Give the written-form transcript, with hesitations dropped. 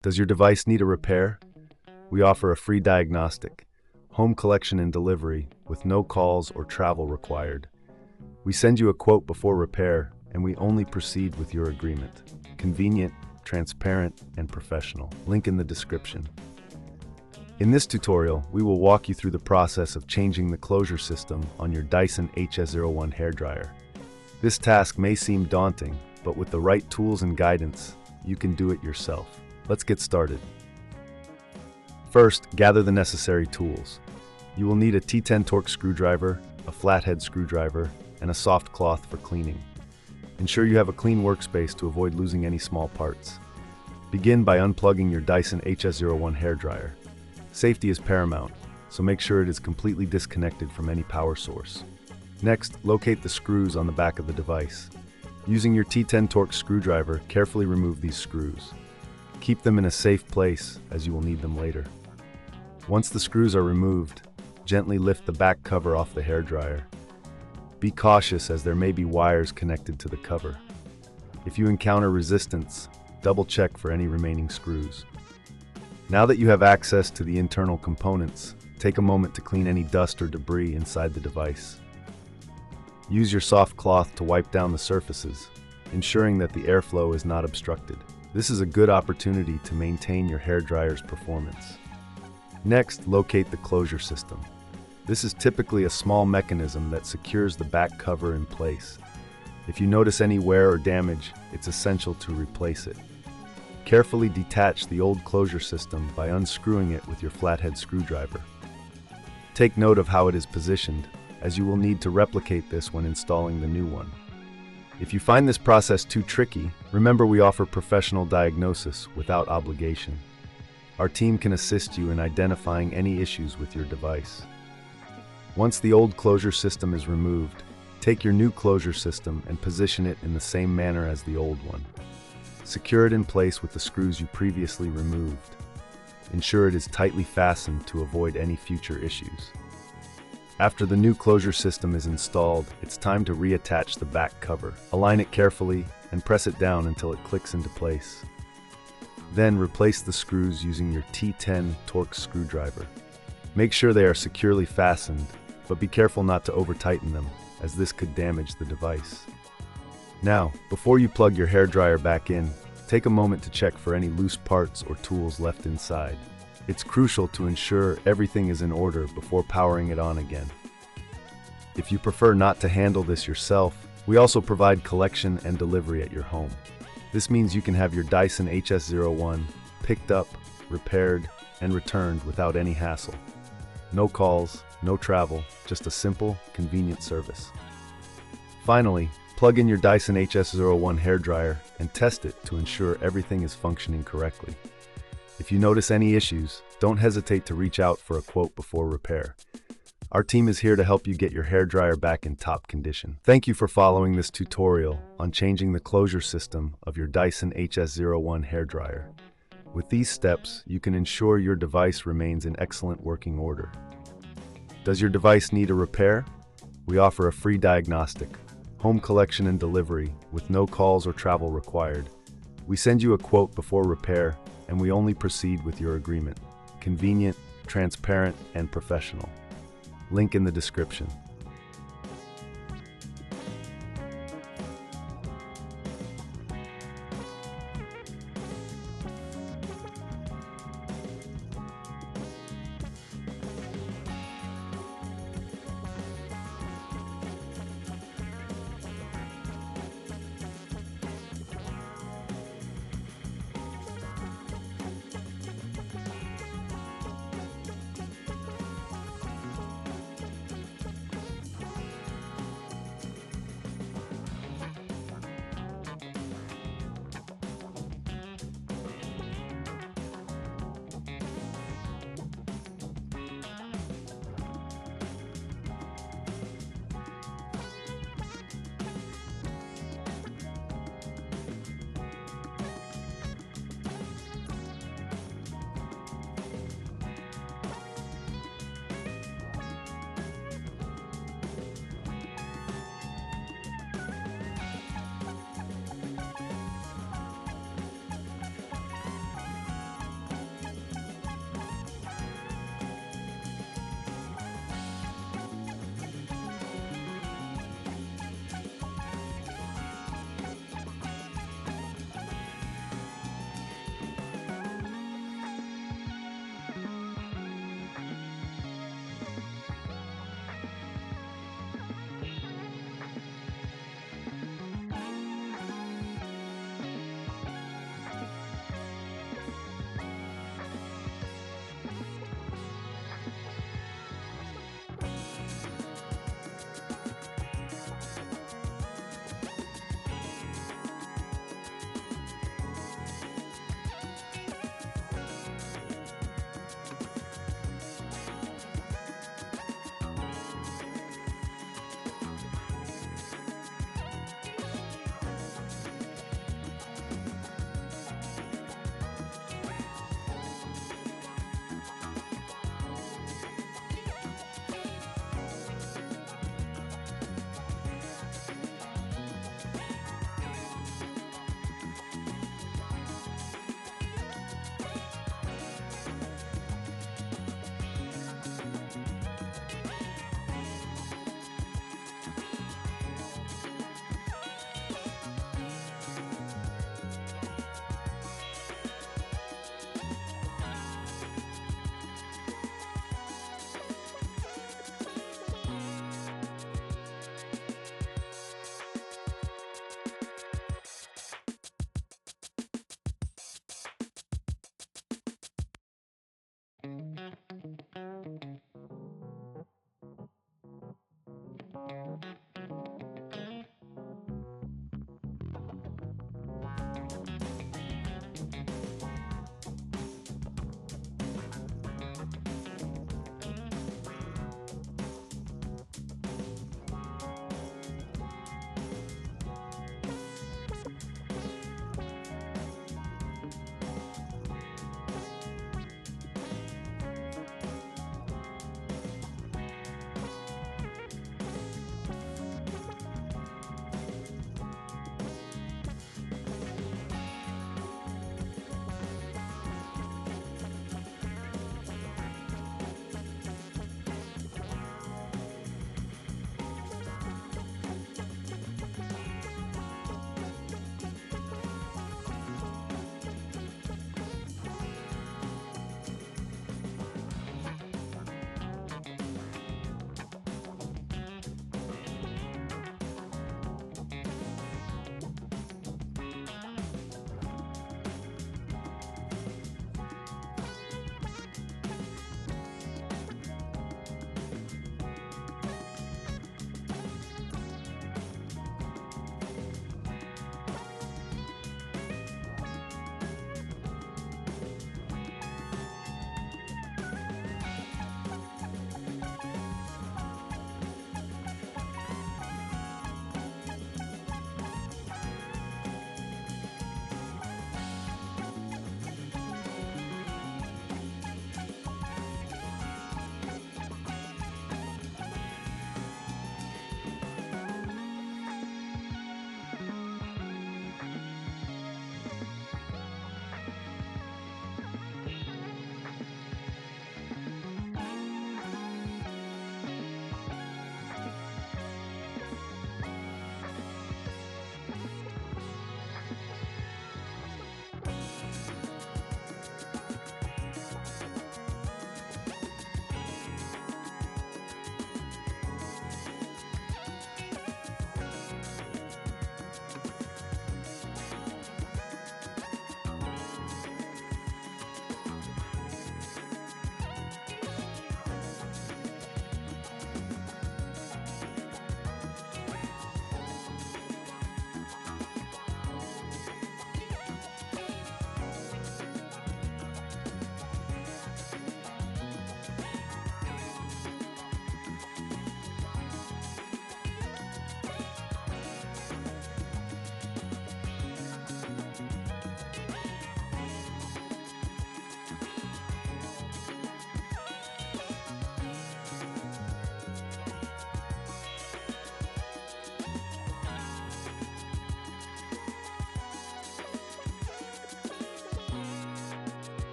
Does your device need a repair? We offer a free diagnostic, home collection and delivery with no calls or travel required. We send you a quote before repair, and we only proceed with your agreement. Convenient, transparent, and professional. Link in the description. In this tutorial, we will walk you through the process of changing the closure system on your Dyson HS01 hairdryer. This task may seem daunting, but with the right tools and guidance, you can do it yourself. Let's get started. First, gather the necessary tools. You will need a T10 Torx screwdriver, a flathead screwdriver, and a soft cloth for cleaning. Ensure you have a clean workspace to avoid losing any small parts. Begin by unplugging your Dyson HS01 hairdryer. Safety is paramount, so make sure it is completely disconnected from any power source. Next, locate the screws on the back of the device. Using your T10 Torx screwdriver, carefully remove these screws. Keep them in a safe place, as you will need them later. Once the screws are removed, gently lift the back cover off the hairdryer. Be cautious, as there may be wires connected to the cover. If you encounter resistance, double-check for any remaining screws. Now that you have access to the internal components, take a moment to clean any dust or debris inside the device. Use your soft cloth to wipe down the surfaces, ensuring that the airflow is not obstructed. This is a good opportunity to maintain your hairdryer's performance. Next, locate the closure system. This is typically a small mechanism that secures the back cover in place. If you notice any wear or damage, it's essential to replace it. Carefully detach the old closure system by unscrewing it with your flathead screwdriver. Take note of how it is positioned, as you will need to replicate this when installing the new one. If you find this process too tricky, remember we offer professional diagnosis without obligation. Our team can assist you in identifying any issues with your device. Once the old closure system is removed, take your new closure system and position it in the same manner as the old one. Secure it in place with the screws you previously removed. Ensure it is tightly fastened to avoid any future issues. After the new closure system is installed, it's time to reattach the back cover. Align it carefully and press it down until it clicks into place. Then replace the screws using your T10 Torx screwdriver. Make sure they are securely fastened, but be careful not to over-tighten them, as this could damage the device. Now, before you plug your hairdryer back in, take a moment to check for any loose parts or tools left inside. It's crucial to ensure everything is in order before powering it on again. If you prefer not to handle this yourself, we also provide collection and delivery at your home. This means you can have your Dyson HS01 picked up, repaired, and returned without any hassle. No calls, no travel, just a simple, convenient service. Finally, plug in your Dyson HS01 hairdryer and test it to ensure everything is functioning correctly. If you notice any issues, don't hesitate to reach out for a quote before repair. Our team is here to help you get your hairdryer back in top condition. Thank you for following this tutorial on changing the closure system of your Dyson HS01 hairdryer. With these steps, you can ensure your device remains in excellent working order. Does your device need a repair? We offer a free diagnostic, home collection and delivery with no calls or travel required. We send you a quote before repair, and we only proceed with your agreement. Convenient, transparent, and professional. Link in the description.